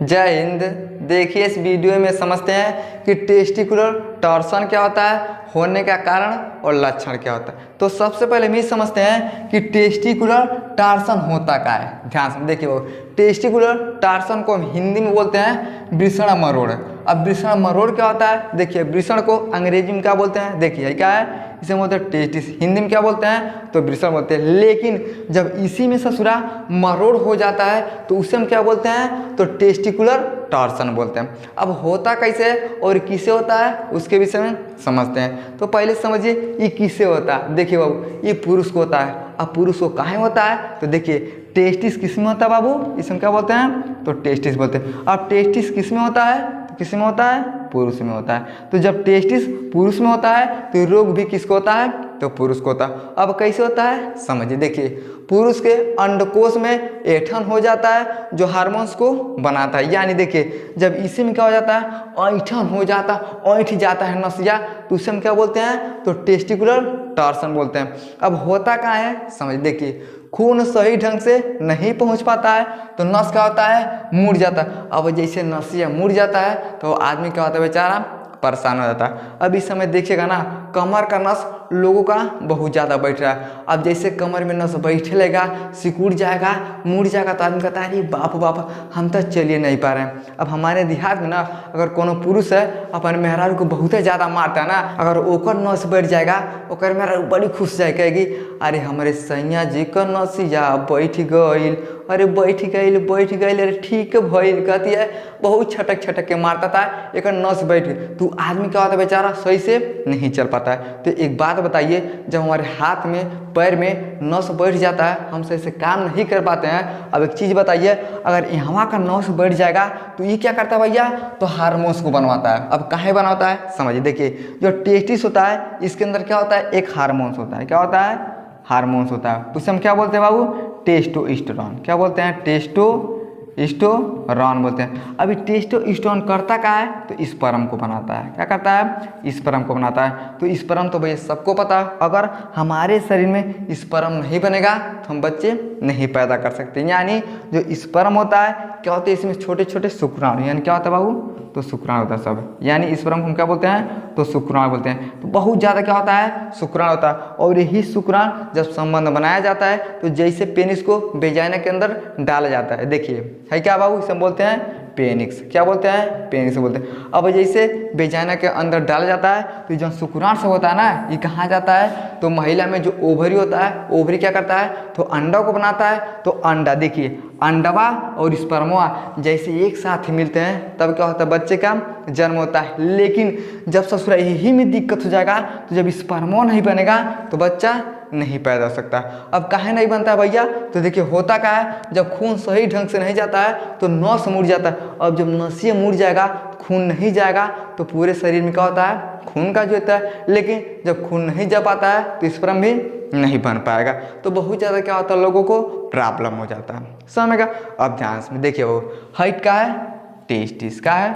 जय हिंद। देखिए इस वीडियो में समझते हैं कि टेस्टिकुलर टॉर्सन क्या होता है, होने का कारण और लक्षण क्या होता है। तो सबसे पहले हम ये समझते हैं कि टेस्टिकुलर टॉर्सन होता क्या है। ध्यान से देखिए वो टेस्टिकुलर टॉर्सन को हम हिंदी में बोलते हैं वृषण मरोड़। अब वृषण मरोड़ क्या होता है, देखिए वृषण को अंग्रेजी में क्या बोलते हैं, देखिए क्या है, इसे बोलते हैं टेस्टिस। हिंदी में क्या बोलते हैं, तो वृषण बोलते हैं। लेकिन जब इसी में ससुरा मरोड़ हो जाता है तो उसे हम क्या बोलते हैं, तो टेस्टिकुलर टॉर्सन बोलते हैं। अब होता कैसे और किसे होता है उसके विषय में समझते हैं। तो पहले समझिए ये किसे होता है। देखिए बाबू ये पुरुष को होता है। अब पुरुष को काहे होता है, तो देखिए टेस्टिस किस में होता है बाबू, इसमें क्या बोलते हैं, तो टेस्टिस बोलते हैं। अब टेस्टिस किस में होता है, तो किस में होता है, पुरुष में होता है। तो जब टेस्टिस पुरुष में होता है तो रोग भी किसको होता है, तो पुरुष को होता है। अब कैसे होता है समझिए, देखिए पुरुष के अंडकोश में ऐंठन हो जाता है जो हार्मोन्स को बनाता है। यानी देखिए जब इसी में क्या हो जाता है, ऐंठन हो जाता है, ऐंठ जाता है नसिया, तो उसे हम क्या बोलते हैं, तो टेस्टिकुलर टॉर्सन बोलते हैं। अब होता क्या है समझिए, देखिए खून सही ढंग से नहीं पहुंच पाता है तो नस क्या होता है, मुड़ जाता है। अब जैसे नसिया मुड़ जाता है तो आदमी क्या होता है, बेचारा परेशान हो जाता है। अब इस समय देखिएगा ना कमर का नस लोगों का बहुत ज़्यादा बैठ रहा है। अब जैसे कमर में नस बैठेगा, सिकुड़ जाएगा, मुड़ जाएगा, तो आदमी कहता है अरे बाप बाप हम तो चलिए नहीं पा रहे हैं। अब हमारे देहात में ना अगर कोनो पुरुष है अपन मेहरारू को बहुत ज़्यादा मारता है ना, अगर ओकर नस बैठ जाएगा ओकर मेहरारू बड़ी खुश जाए, कहेगी अरे हमारे सैया जी का नसिया बैठ गईल, अरे बैठ गईल, अरे ठीक भइल, कहती है बहुत छटक छटक के मारता था, एक नस बैठ गई। तो आदमी क्या होता है, बेचारा सही से नहीं चल पाता है। तो एक बात बताइए, जब हमारे हाथ में पैर में नस बैठ जाता है हम सही से काम नहीं कर पाते हैं। अब एक चीज़ बताइए, अगर यहाँ का नस बैठ जाएगा तो ये क्या करता है भैया, तो हार्मोन्स को बनवाता है। अब काहे बनाता है समझिए, देखिए जो टेस्टिस होता है इसके अंदर क्या होता है, एक हार्मोन्स होता है। क्या होता है, हार्मोन्स होता है। उसे हम क्या बोलते हैं बाबू, टेस्टोस्टेरोन। क्या बोलते हैं, टेस्टोस्टेरोन बोलते हैं। अभी टेस्टोस्टेरोन करता क्या है, तो स्पर्म को बनाता है। क्या करता है, स्पर्म को बनाता है। तो स्पर्म तो भैया सबको पता है, अगर हमारे शरीर में स्पर्म नहीं बनेगा तो हम बच्चे नहीं पैदा कर सकते। यानी जो स्पर्म होता है क्या होता है, इसमें छोटे छोटे शुक्राणु, यानी क्या होता है बाबू, तो शुक्राणु होता है सब। यानी स्पर्म को हम क्या बोलते हैं, तो शुक्राणु बोलते हैं। तो बहुत ज़्यादा क्या होता है, शुक्राणु होता है। और यही शुक्राणु जब संबंध बनाया जाता है तो जैसे पेनिस को वेजाइना के अंदर डाला जाता है, देखिए है क्या बाबू, इसे हम बोलते हैं पेनिक्स। क्या बोलते हैं, पेनिक्स बोलते हैं। अब जैसे वेजाइना के अंदर डाला जाता है तो जो शुक्राणु से होता है ना, ये कहाँ जाता है, तो महिला में जो ओवरी होता है, ओवरी क्या करता है, तो अंडा को बनाता है। तो अंडा देखिए अंडवा और स्पर्मवा जैसे एक साथ मिलते हैं तब क्या होता है, बच्चे का जन्म होता है। लेकिन जब ससुरा यही में दिक्कत हो जाएगा, तो जब स्पर्मो नहीं बनेगा तो बच्चा नहीं पैदा हो सकता। अब काहे नहीं बनता है भैया, तो देखिए होता क्या है, जब खून सही ढंग से नहीं जाता है तो नस मुड़ जाता है। अब जब नसिया मुड़ जाएगा, खून नहीं जाएगा तो पूरे शरीर में क्या होता है, खून का जो होता है। लेकिन जब खून नहीं जा पाता है तो स्पर्म भी नहीं बन पाएगा। तो बहुत ज़्यादा क्या होता है, लोगों को प्रॉब्लम हो जाता है, समझ का। अब ध्यान से देखिए वो हाइट का है, टेस्टिस का है,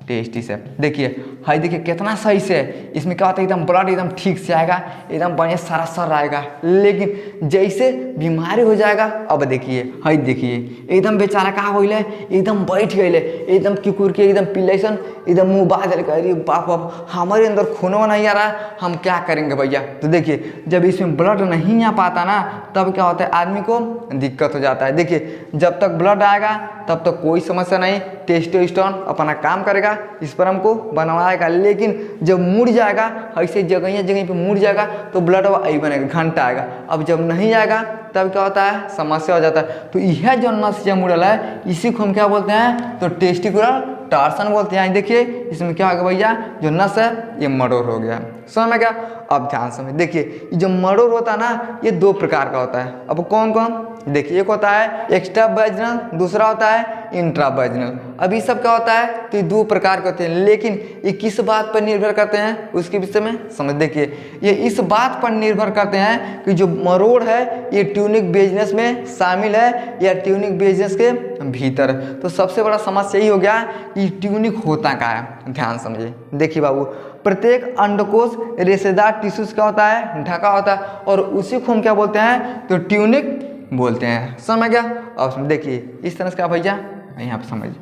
टेस्टिस है। देखिए हाई देखिए कितना सही से है, इसमें क्या होता है, एकदम ब्लड एकदम ठीक से आएगा, एकदम बढ़िया सारा सर आएगा। लेकिन जैसे बीमारी हो जाएगा, अब देखिए हाई देखिए एकदम बेचारा कहाँ हो गए, एकदम बैठ गए, एकदम किकुर के एकदम पिलेसन, एकदम मुँह बादल कर, अरे बाप बाप हमारे अंदर खूनवा नहीं आ रहा, हम क्या करेंगे भैया। तो देखिए जब इसमें ब्लड नहीं आ पाता ना, तब क्या होता है, आदमी को दिक्कत हो जाता है। देखिए जब तक ब्लड आएगा तब तक कोई समस्या नहीं, टेस्टोस्टेरोन अपना काम करेगा, स्पर्म को बनवाएगा। लेकिन जब मुड़ जाएगा, ऐसे जगह पे मुड़ जाएगा तो ब्लड आई बनेगा, घंटा आएगा। अब जब नहीं आएगा तब क्या होता है, समस्या हो जाता है। तो यह जो नस जो मुड़ल है इसी को हम क्या बोलते हैं, तो टेस्टिकुलर टॉर्सन बोलते हैं। देखिए इसमें क्या होगा भैया, जो नस है ये मरोड़ हो गया, समझ में क्या। अब ध्यान से देखिए ये जो मरोड़ होता है ना, ये दो प्रकार का होता है। अब कौन कौन, देखिए एक होता है एक्स्ट्रा वाजिनल, दूसरा होता है इंट्रा वाजिनल। अब ये सब क्या होता है, तो ये दो प्रकार के होते हैं। लेकिन ये किस बात पर निर्भर करते हैं उसके विषय में समझ, देखिए ये इस बात पर निर्भर करते हैं कि जो मरोड़ है ये ट्यूनिक बिजनेस में शामिल है या ट्यूनिक बिजनेस के भीतर। तो सबसे बड़ा समस्या यही हो गया कि ट्यूनिक होता क्या है, ध्यान समझिए। देखिए बाबू प्रत्येक अंडकोश रेशेदार टिश्यूज का होता है, ढका होता है, और उसी को हम क्या बोलते हैं, तो ट्यूनिक बोलते हैं, समझ गया। और देखिए इस तरह से क्या भैया यहाँ पे समझिए,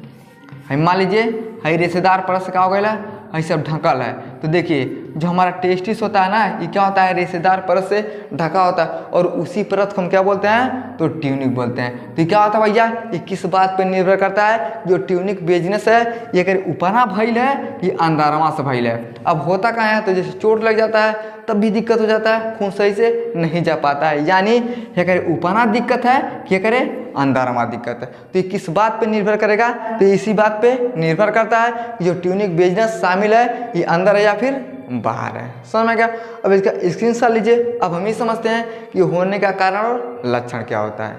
हम मान लीजिए है रेशेदार परत से क्या हो गया है सब ढकल है। तो देखिए जो हमारा टेस्टिस होता है ना ये क्या होता है रेशेदार परत से ढका होता है और उसी परत को हम क्या बोलते हैं तो ट्यूनिक बोलते हैं। तो क्या होता है भैया ये किस बात पर निर्भर करता है जो ट्यूनिक बिजनेस है ये अगर ऊपरा भइल है ये अंदरवा से भइल है। अब होता क्या है तो जैसे चोट लग जाता है तब भी दिक्कत हो जाता है खून सही से नहीं जा पाता है यानी ये करे ऊपरा दिक्कत है कि करे अंदरवा दिक्कत है। तो ये किस बात पे निर्भर करेगा तो इसी बात पे निर्भर करता है कि जो ट्यूनिक बिजनेस शामिल है ये अंदर है या फिर बाहर है। समझ में क्या। अब इसका स्क्रीनशॉट लीजिए। अब हम ही समझते हैं कि होने का कारण और लक्षण क्या होता है।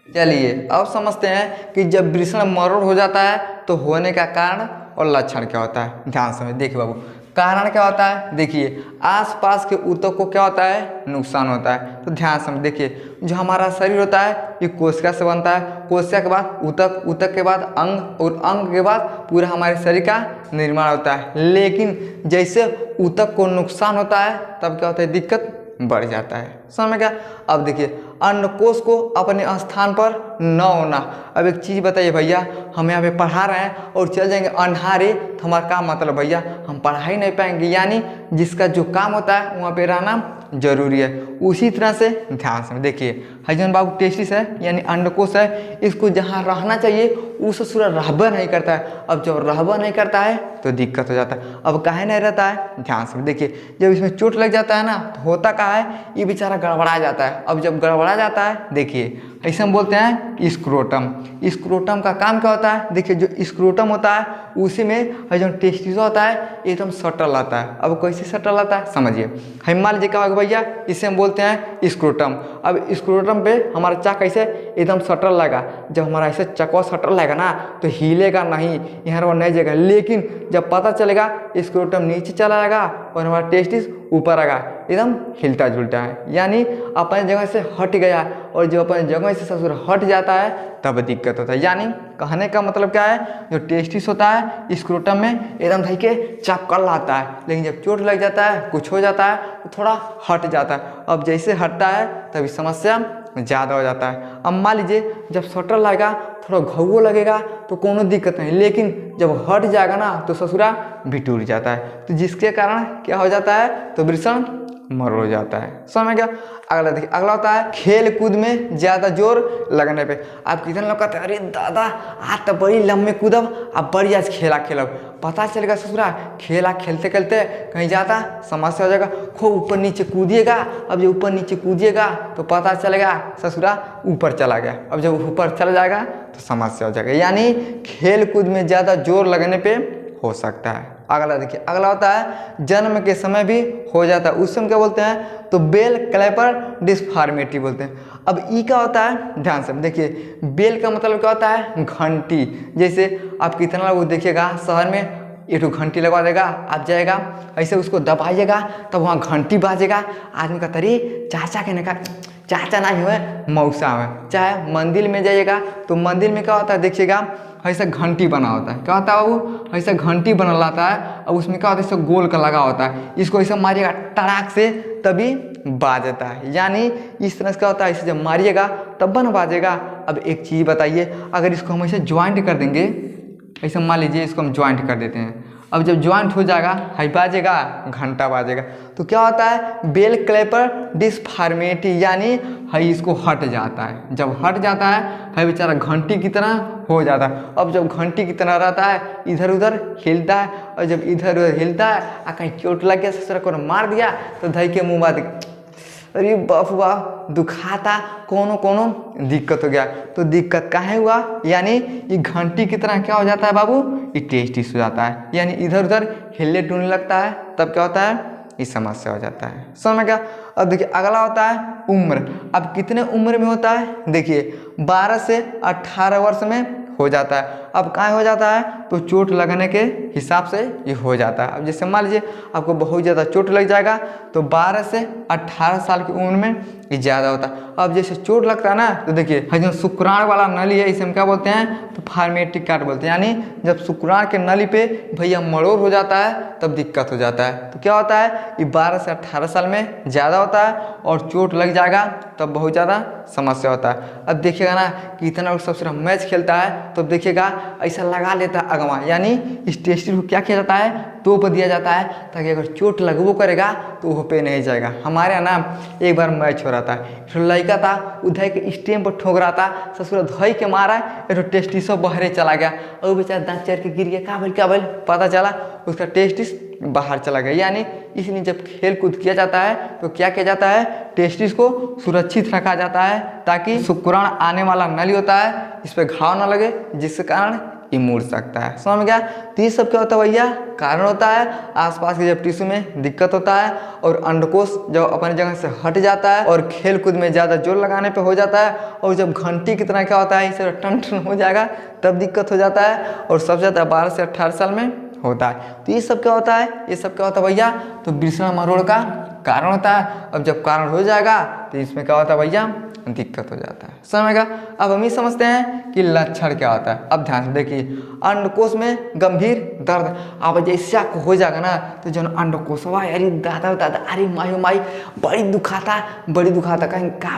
चलिए अब समझते हैं कि जब वृषण मरोड़ हो जाता है तो होने का कारण और लक्षण क्या होता है। ध्यान से देखिए बाबू कारण क्या होता है। देखिए आसपास के ऊतक को क्या होता है नुकसान होता है। तो ध्यान से देखिए जो हमारा शरीर होता है ये कोशिका से बनता है, कोशिका के बाद ऊतक, ऊतक के बाद अंग और अंग के बाद पूरा हमारे शरीर का निर्माण होता है। लेकिन जैसे ऊतक को नुकसान होता है तब क्या होता है दिक्कत बढ़ जाता है। समझ में क्या। अब देखिए अंडकोश को अपने स्थान पर न होना। अब एक चीज़ बताइए भैया हम यहाँ पे पढ़ा रहे हैं और चल जाएंगे अंधारे तो हमारा काम मतलब भैया हम पढ़ा ही नहीं पाएंगे यानी जिसका जो काम होता है वहाँ पे रहना जरूरी है। उसी तरह से ध्यान से देखिए हजन बाबू टेस्टिस है यानी अंडकोश है इसको जहाँ रहना चाहिए उस सूरा रहबा नहीं करता है। अब जब रहबा नहीं करता है तो दिक्कत हो जाता है। अब काहे नहीं रहता है ध्यान से देखिए जब इसमें चोट लग जाता है ना तो होता क्या है ये बेचारा गड़बड़ा जाता है। अब जब गड़बड़ा जाता है देखिए ऐसे हम बोलते हैं स्क्रोटम। स्क्रोटम का काम क्या होता है देखिए जो स्क्रोटम होता है उसी में जो टेस्टिस होता है एकदम सटल आता है। अब कैसे सटल आता है समझिए हम मान लीजिए क्या होगा भैया इसे हम बोलते हैं स्क्रोटम। अब स्क्रोटम पे हमारा चाक कैसे एकदम सटल लगा। जब हमारा ऐसे चकवा सटल लगेगा ना तो हिलेगा नहीं यहाँ पर नहीं जाएगा। लेकिन जब पता चलेगा स्क्रोटम नीचे चला जाएगा और हमारा टेस्टिस ऊपर आएगा एकदम हिलता झुलता है यानी अपने जगह से हट गया। और जो अपने जगह से ससुर हट जाता है तब दिक्कत होता है। यानी कहने का मतलब क्या है जो टेस्टिस होता है स्क्रोटम में एकदम धई के चपकल आता है लेकिन जब चोट लग जाता है कुछ हो जाता है तो थोड़ा हट जाता है। अब जैसे हटता है तभी समस्या ज़्यादा हो जाता है। अब मान लीजिए जब सटल लगेगा थोड़ा घावो लगेगा तो कोनो दिक्कत नहीं लेकिन जब हट जाएगा ना तो ससुरा भी टूट जाता है। तो जिसके कारण क्या हो जाता है तो वृषण मर हो जाता है। समझ में क्या। अगला देखिए अगला होता है खेल कूद में ज़्यादा जोर लगने पे। आप कितने लोग कहते हैं अरे दादा आज तो बड़ी लंबे कूदब अब बड़ी आज खेला खेलब। पता चलेगा ससुरा खेला खेलते खेलते कहीं ज़्यादा समस्या हो जाएगा खूब ऊपर नीचे कूदिएगा। अब जब ऊपर नीचे कूदिएगा तो पता चलेगा ससुरा ऊपर चला गया। अब जब ऊपर चला जाएगा तो समस्या हो जाएगा यानी खेल कूद में ज़्यादा जोर लगने पे हो सकता है। अगला देखिए अगला होता है जन्म के समय भी हो जाता है उस समय क्या बोलते हैं तो बेल क्लैपर डिस्फॉर्मिटी बोलते हैं। अब ई क्या होता है ध्यान से देखिए बेल का मतलब क्या होता है घंटी। जैसे आप कितना लोग देखिएगा शहर में एक घंटी लगवा देगा आप जाएगा ऐसे उसको दबाइएगा तब वहाँ घंटी बाजेगा। आदमी का तरी चाचा के का चाचा नहीं हुए मौसा हुए। चाहे मंदिर में जाइएगा तो मंदिर में क्या होता है देखिएगा ऐसा घंटी बना होता है। क्या होता है बाबू ऐसा घंटी बना लाता है और उसमें क्या होता है ऐसा गोल का लगा होता है। इसको ऐसा मारिएगा टड़ाक से तभी बाजता है यानी इस तरह से क्या होता है ऐसे जब मारिएगा तब न बाजेगा। अब एक चीज़ बताइए अगर इसको हम ऐसे ज्वाइंट कर देंगे ऐसे मान लीजिए इसको हम ज्वाइंट कर देते हैं। अब जब ज्वाइंट हो जाएगा हाई बाजेगा घंटा बाजेगा तो क्या होता है बेल क्लैपर डिस्फॉर्मिटी यानी हाई इसको हट जाता है। जब हट जाता है हाई बेचारा घंटी की तरह हो जाता है। अब जब घंटी की तरह रहता है इधर उधर हिलता है और जब इधर उधर हिलता है आ कहीं चोट लग गया ससुरा को मार दिया तो धई के मुँह बात अरे बाप वाह दुखाता कोनो कोनो दिक्कत हो गया। तो दिक्कत काहे हुआ यानी ये घंटी की तरह क्या हो जाता है बाबू ये टेस्टिस हो जाता है यानी इधर उधर हिलने डुलने लगता है तब क्या होता है ये समस्या हो जाता है। समझ में क्या। अब देखिए अगला होता है उम्र। अब कितने उम्र में होता है देखिए 12 से 18 वर्ष में हो जाता है। अब कहाँ हो जाता है तो चोट लगने के हिसाब से ये हो जाता है। अब जैसे मान लीजिए आपको बहुत ज़्यादा चोट लग जाएगा तो 12 से 18 साल की उम्र में ये ज़्यादा होता है। अब जैसे चोट लगता है ना तो देखिए जो शुक्राणु वाला नली है इसे हम क्या बोलते हैं तो फार्मेटिक कार्ड बोलते हैं यानी जब शुक्राणु के नली पे भैया मरोड़ हो जाता है तब दिक्कत हो जाता है। तो क्या होता है ये 12 से 18 साल में ज़्यादा होता है और चोट लग जाएगा तब बहुत ज़्यादा समस्या होता है। अब देखिएगा ना कि इतना लोग सबसे मैच खेलता है तो देखिएगा ऐसा लगा लेता है अगवा, यानी इस टेस्टिस को क्या किया जाता है, तोप दिया जाता है, ताकि अगर चोट लगबो करेगा तो वो पे नहीं जाएगा। हमारे यहाँ ना एक बार मैच हो रहा था, लड़का था उधर के स्टेम पर ठोक रहा था, ससुर धोई के मारा है, टेस्टिसो बहरे चला गया और बेचारा दांत चढ़ के गिर गया। क्या बोल पता चला उसका टेस्टिस बाहर चला गया। यानी इसलिए जब खेल कूद किया जाता है तो क्या किया जाता है, टेस्टिस को सुरक्षित रखा जाता है, ताकि शुक्राणु आने वाला नली होता है इस पर घाव ना लगे, जिसके कारण ये मुड़ सकता है। समझ में गया? तो ये सब क्या होता है भैया, कारण होता है आसपास के जब टिश्यू में दिक्कत होता है और अंडकोश जब अपनी जगह से हट जाता है और खेल कूद में ज़्यादा जोर लगाने पे हो जाता है, और जब घंटी की तरह क्या होता है इसे टन टन हो जाएगा तब दिक्कत हो जाता है, और सबसे ज़्यादा 12 से 18 साल में होता है। तो ये सब क्या होता है, ये सब क्या होता है भैया, तो वृषण मरोड़ का कारण होता है। अब जब कारण हो जाएगा तो इसमें क्या होता है भैया, दिक्कत हो जाता है। समझेगा? अब हम ही समझते हैं कि लक्षण क्या होता है। अब ध्यान से देखिए, अंडकोश में गंभीर दर्द। अब जैसे आपको हो जाएगा ना तो जो अंडकोश हुआ, अरे दादा दादा, अरे माई बड़ी दुखाता, कहीं क्या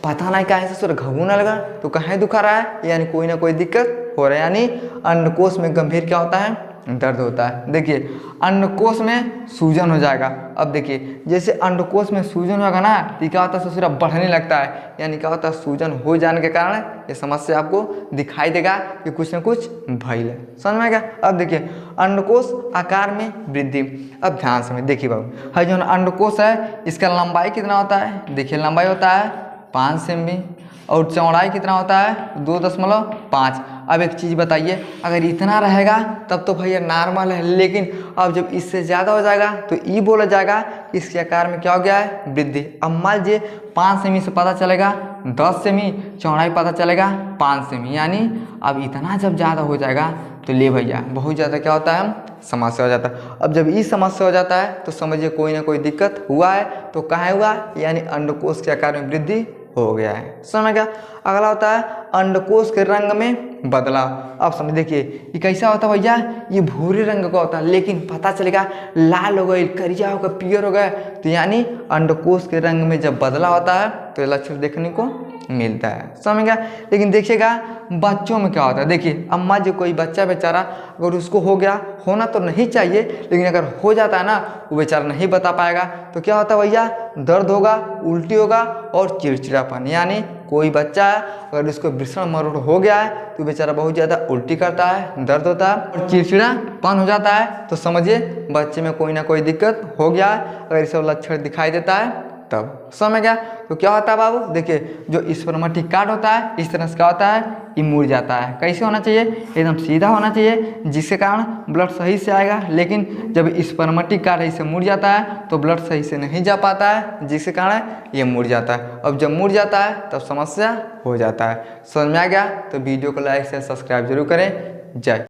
पता नहीं कहीं से घबूना लगा तो कहीं दुखा रहा है, यानी कोई ना कोई दिक्कत हो रहा है। यानी अंडकोश में गंभीर क्या होता है, दर्द होता है। देखिए अंडकोश में सूजन हो जाएगा। अब देखिए जैसे अंडकोश में सूजन होगा ना तो क्या होता है, ससुरा बढ़ने लगता है, यानी क्या होता है, सूजन हो जाने के कारण ये समस्या आपको दिखाई देगा कि कुछ न कुछ भइल है। समझ में आएगा? अब देखिए अंडकोश आकार में वृद्धि। अब ध्यान से देखिए बाबू, है जो अंडकोश है इसका लंबाई कितना होता है, देखिए लंबाई होता है 5 सेमी और चौड़ाई कितना होता है 2.5। अब एक चीज़ बताइए, अगर इतना रहेगा तब तो भैया नॉर्मल है, लेकिन अब जब इससे ज़्यादा हो जाएगा तो ये बोला जाएगा कि इसके आकार में क्या हो गया है, वृद्धि। अब मान लीजिए 5 सेमी से पता चलेगा 10 सेमी, चौड़ाई पता चलेगा 5 सेमी, यानी अब इतना जब ज़्यादा हो जाएगा तो ले भैया बहुत ज़्यादा क्या होता है, समस्या हो जाता है। अब जब ये समस्या हो जाता है तो समझिए कोई ना कोई दिक्कत हुआ है। तो कहाँ हुआ, यानी अंडकोश के आकार में वृद्धि हो गया है। समझ गया? अगला होता है अंडकोश के रंग में बदलाव। अब समझ देखिए ये कैसा होता है भैया, ये भूरे रंग का होता है, लेकिन पता चलेगा लाल हो गए, करिया हो गए, पीयर हो गए, तो यानी अंडकोश के रंग में जब बदलाव होता है तो ये लक्षण देखने को मिलता है। समझ गया? लेकिन देखिएगा बच्चों में क्या होता है। देखिए अम्मा जो कोई बच्चा बेचारा अगर उसको हो गया, होना तो नहीं चाहिए, लेकिन अगर हो जाता है ना वो बेचारा नहीं बता पाएगा तो क्या होता है भैया, दर्द होगा, उल्टी होगा और चिड़चिड़ापन। यानी कोई बच्चा अगर उसको वृषण मरोड़ हो गया है तो बेचारा बहुत ज़्यादा उल्टी करता है, दर्द होता है और चिड़चिड़ापन हो जाता है, तो समझिए बच्चे में कोई ना कोई दिक्कत हो गया है। अगर ये सब लक्षण दिखाई देता है तब समझ गया? तो क्या होता है बाबू, देखिए जो स्पर्मेटिक कार्ड होता है इस तरह से क्या होता है, ये मुड़ जाता है। कैसे होना चाहिए, एकदम सीधा होना चाहिए, जिसके कारण ब्लड सही से आएगा। लेकिन जब स्पर्मेटिक कार्ड इसे मुड़ जाता है तो ब्लड सही से नहीं जा पाता है, जिसके कारण ये मुड़ जाता है। अब जब मुड़ जाता है तब समस्या हो जाता है। समझ में आ गया? तो वीडियो को लाइक से सब्सक्राइब जरूर करें। जय।